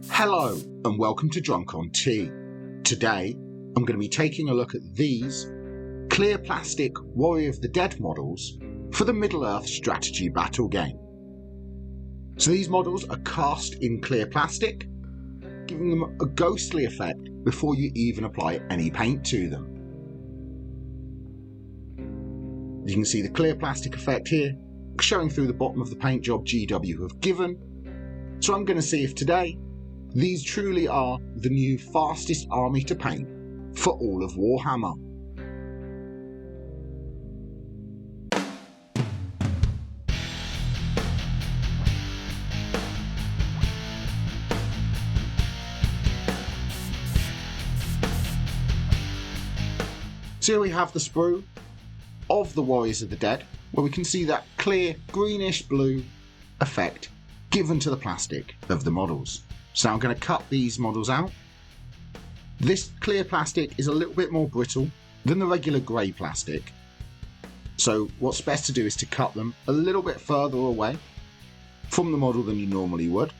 Hello and welcome to Drunk on Tea. Today I'm going to be taking a look at these clear plastic Warrior of the Dead models for the Middle-earth strategy battle game. So these models are cast in clear plastic, giving them a ghostly effect before you even apply any paint to them. You can see the clear plastic effect here showing through the bottom of the paint job GW have given. So I'm going to see if today these truly are the new fastest army to paint for all of Warhammer. So here we have the sprue of the Warriors of the Dead, where we can see that clear greenish blue effect given to the plastic of the models. So now I'm going to cut these models out. This clear plastic is a little bit more brittle than the regular grey plastic. So what's best to do is to cut them a little bit further away from the model than you normally would,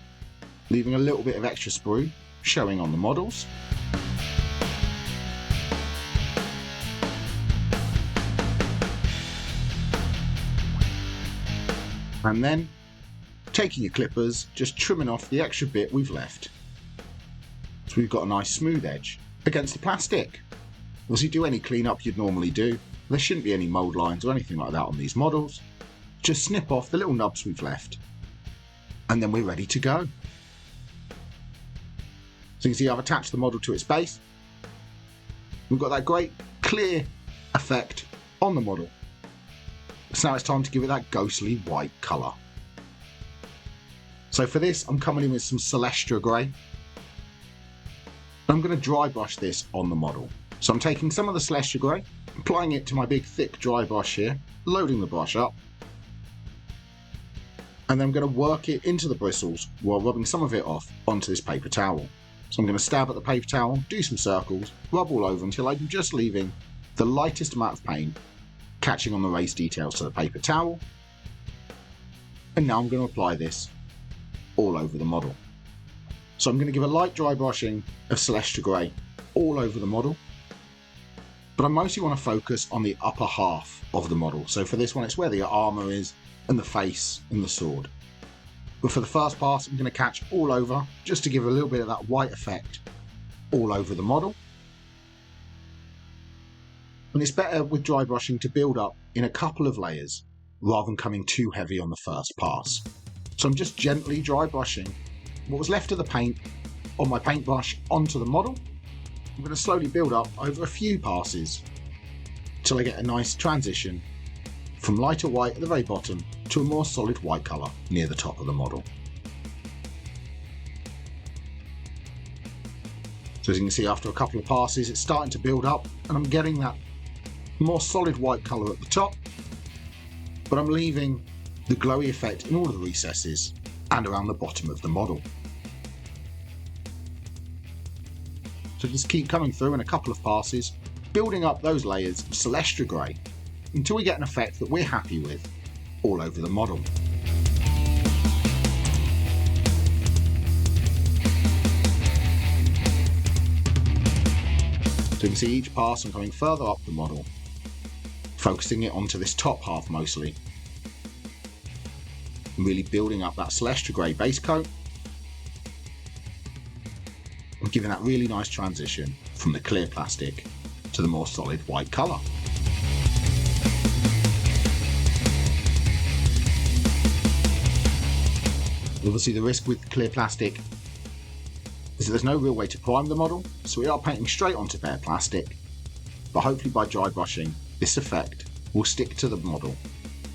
leaving a little bit of extra sprue showing on the models. And then taking your clippers, just trimming off the extra bit we've left. So we've got a nice smooth edge against the plastic. As you do any cleanup you'd normally do, there shouldn't be any mould lines or anything like that on these models. Just snip off the little nubs we've left. And then we're ready to go. So you can see I've attached the model to its base. We've got that great clear effect on the model. So now it's time to give it that ghostly white colour. So for this, I'm coming in with some Celestra Grey. I'm going to dry brush this on the model. So I'm taking some of the Celestra Grey, applying it to my big thick dry brush here, loading the brush up. And then I'm going to work it into the bristles while rubbing some of it off onto this paper towel. So I'm going to stab at the paper towel, do some circles, rub all over until I'm just leaving the lightest amount of paint catching on the raised details to the paper towel. And now I'm going to apply this all over the model. So I'm going to give a light dry brushing of Celestra Grey all over the model, but I mostly want to focus on the upper half of the model. So for this one it's where the armour is and the face and the sword. But for the first pass I'm going to catch all over just to give a little bit of that white effect all over the model. And it's better with dry brushing to build up in a couple of layers rather than coming too heavy on the first pass. So I'm just gently dry brushing what was left of the paint on my paintbrush onto the model. I'm going to slowly build up over a few passes till I get a nice transition from lighter white at the very bottom to a more solid white colour near the top of the model. So as you can see, after a couple of passes it's starting to build up and I'm getting that more solid white colour at the top, but I'm leaving the glowy effect in all of the recesses and around the bottom of the model. So just keep coming through in a couple of passes, building up those layers of Celestra Grey until we get an effect that we're happy with all over the model. So you can see each pass I'm coming further up the model, focusing it onto this top half mostly, and really building up that Celestra Grey base coat and giving that really nice transition from the clear plastic to the more solid white colour. Obviously the risk with clear plastic is that there's no real way to prime the model, so we are painting straight onto bare plastic, but hopefully by dry brushing this effect will stick to the model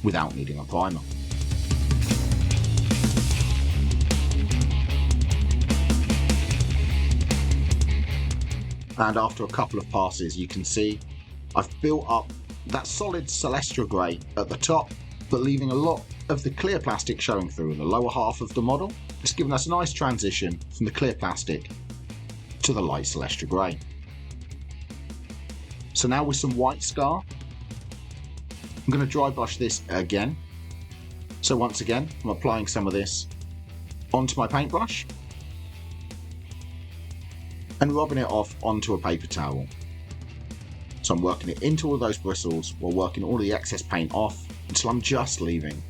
without needing a primer. And after a couple of passes you can see I've built up that solid Celestra Grey at the top, but leaving a lot of the clear plastic showing through in the lower half of the model, just giving us a nice transition from the clear plastic to the light Celestra Grey. So now with some white scar, I'm going to dry brush this again. So once again I'm applying some of this onto my paintbrush, and rubbing it off onto a paper towel. So I'm working it into all those bristles while working all the excess paint off until I'm just leaving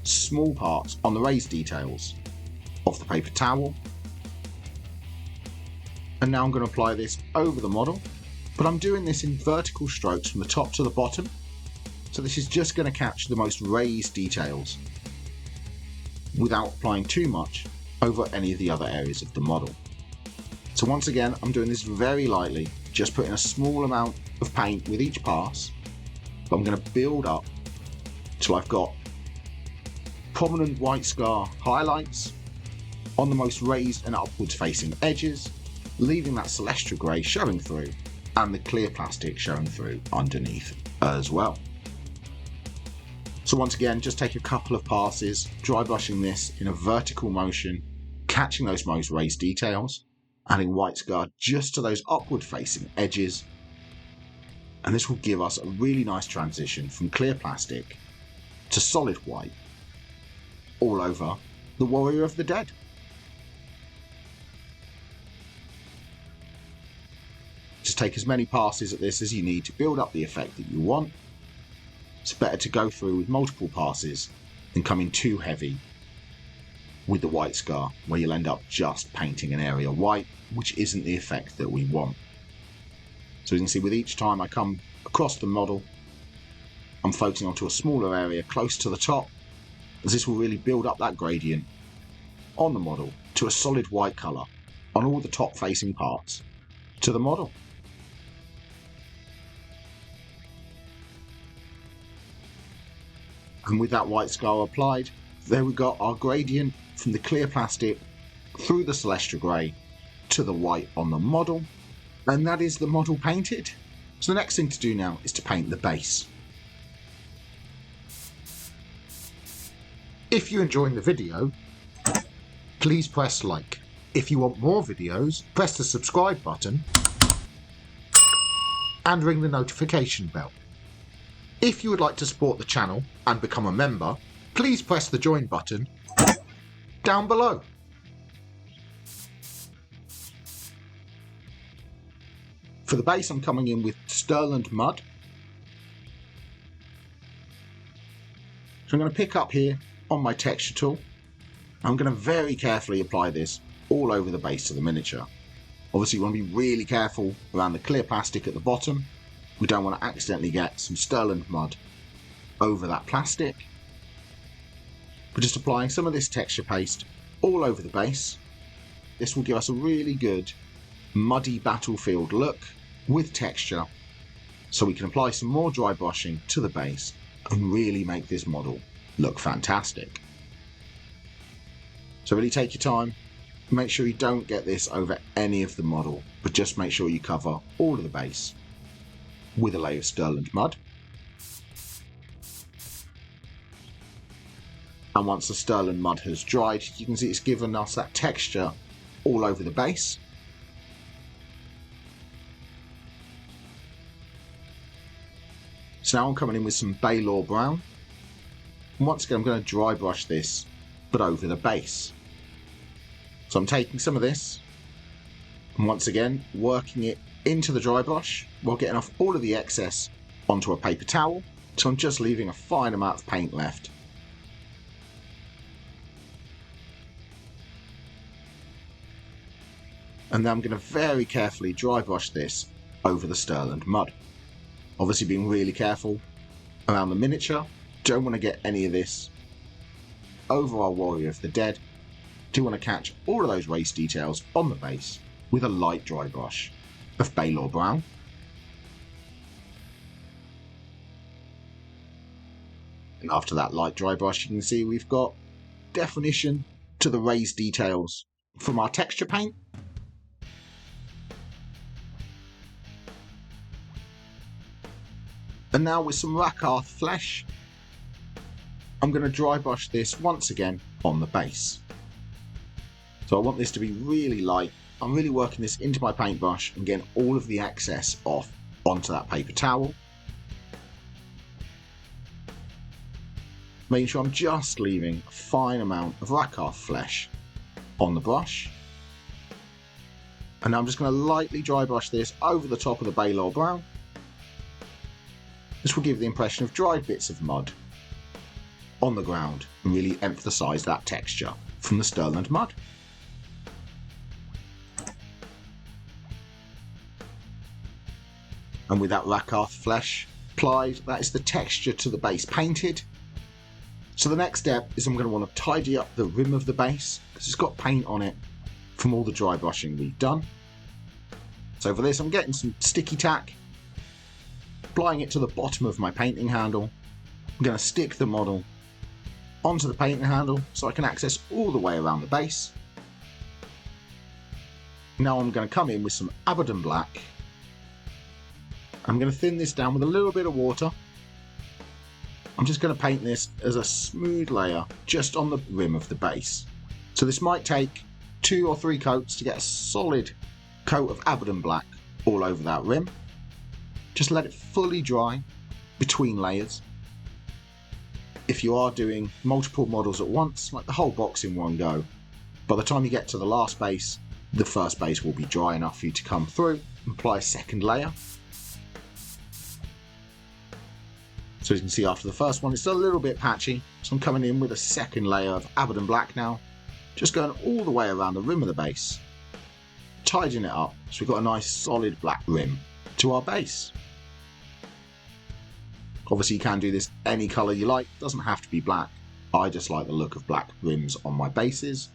small parts on the raised details of the paper towel. And now I'm going to apply this over the model, but I'm doing this in vertical strokes from the top to the bottom. So this is just going to catch the most raised details without applying too much over any of the other areas of the model. So once again, I'm doing this very lightly, just putting a small amount of paint with each pass, but I'm going to build up till I've got prominent white scar highlights on the most raised and upwards facing edges, leaving that Celestra grey showing through and the clear plastic showing through underneath as well. So once again, just take a couple of passes, dry brushing this in a vertical motion, catching those most raised details, adding white scar just to those upward facing edges, and this will give us a really nice transition from clear plastic to solid white all over the Warrior of the Dead. Just take as many passes at this as you need to build up the effect that you want. It's better to go through with multiple passes than come in too heavy with the white scar, where you'll end up just painting an area white, which isn't the effect that we want. So you can see with each time I come across the model, I'm focusing onto a smaller area close to the top, as this will really build up that gradient on the model to a solid white colour on all the top facing parts to the model. And with that white scar applied, there we got our gradient from the clear plastic through the Celestra grey to the white on the model, and that is the model painted. So the next thing to do now is to paint the base. If you're enjoying the video, please press like. If you want more videos, press the subscribe button and ring the notification bell. If you would like to support the channel and become a member, please press the join button down below. For the base, I'm coming in with Stirland Mud. So I'm going to pick up here on my texture tool. I'm going to very carefully apply this all over the base of the miniature. Obviously you want to be really careful around the clear plastic at the bottom. We don't want to accidentally get some Stirland Mud over that plastic. But just applying some of this texture paste all over the base. This will give us a really good muddy battlefield look with texture, so we can apply some more dry brushing to the base and really make this model look fantastic. So really take your time, make sure you don't get this over any of the model, but just make sure you cover all of the base with a layer of Stirland Mud. And once the Stirland Mud has dried, you can see it's given us that texture all over the base. So now I'm coming in with some Baylor Brown. And once again, I'm going to dry brush this, but over the base. So I'm taking some of this, and once again, working it into the dry brush while getting off all of the excess onto a paper towel, so I'm just leaving a fine amount of paint left. And then I'm going to very carefully dry brush this over the Stirland Mud. Obviously being really careful around the miniature, don't want to get any of this over our Warrior of the Dead. Do want to catch all of those race details on the base with a light dry brush of Baylor Brown. And after that light dry brush, you can see we've got definition to the raised details from our texture paint. And now with some Rawk flesh, I'm going to dry brush this once again on the base. So I want this to be really light. I'm really working this into my paintbrush and getting all of the excess off onto that paper towel. Making sure I'm just leaving a fine amount of Rawk flesh on the brush. And now I'm just going to lightly dry brush this over the top of the Balor brown. This will give the impression of dried bits of mud on the ground and really emphasise that texture from the Stirland mud. And with that Rakarth flesh applied, that is the texture to the base painted. So the next step is I'm going to want to tidy up the rim of the base because it's got paint on it from all the dry brushing we've done. So for this I'm getting some sticky tack, applying it to the bottom of my painting handle. I'm going to stick the model onto the painting handle so I can access all the way around the base. Now I'm going to come in with some Abaddon Black. I'm going to thin this down with a little bit of water. I'm just going to paint this as a smooth layer just on the rim of the base. So this might take 2 or 3 coats to get a solid coat of Abaddon Black all over that rim. Just let it fully dry between layers. If you are doing multiple models at once, like the whole box in one go, by the time you get to the last base, the first base will be dry enough for you to come through and apply a second layer. So as you can see, after the first one it's a little bit patchy, so I'm coming in with a second layer of Abaddon Black now, just going all the way around the rim of the base, tidying it up so we've got a nice solid black rim to our base. Obviously you can do this any colour you like, doesn't have to be black. I just like the look of black rims on my bases.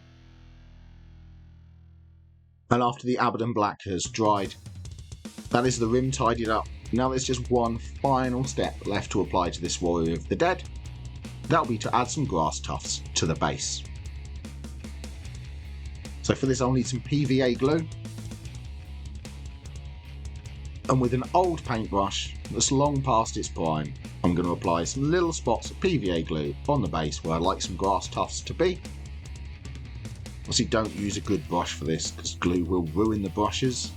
And after the Abaddon Black has dried, that is the rim tidied up. Now there's just one final step left to apply to this Warrior of the Dead. That'll be to add some grass tufts to the base. So for this I'll need some PVA glue. And with an old paintbrush that's long past its prime, I'm going to apply some little spots of PVA glue on the base where I'd like some grass tufts to be. Obviously don't use a good brush for this because glue will ruin the brushes.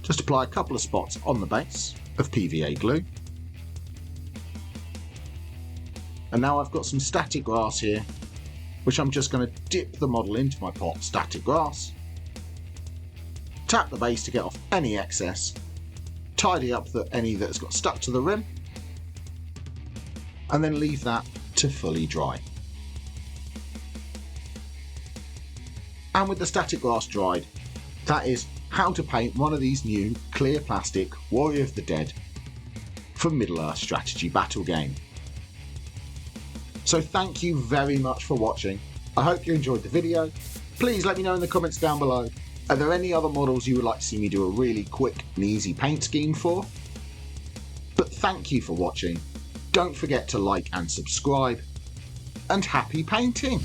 Just apply a couple of spots on the base of PVA glue. And now I've got some static grass here, which I'm just going to dip the model into my pot static grass. Tap the base to get off any excess, tidy up any that's got stuck to the rim, and then leave that to fully dry. And with the static grass dried, that is how to paint one of these new clear plastic Warrior of the Dead for Middle-earth strategy battle game. So thank you very much for watching. I hope you enjoyed the video. Please let me know in the comments down below. Are there any other models you would like to see me do a really quick and easy paint scheme for? But thank you for watching. Don't forget to like and subscribe. And happy painting!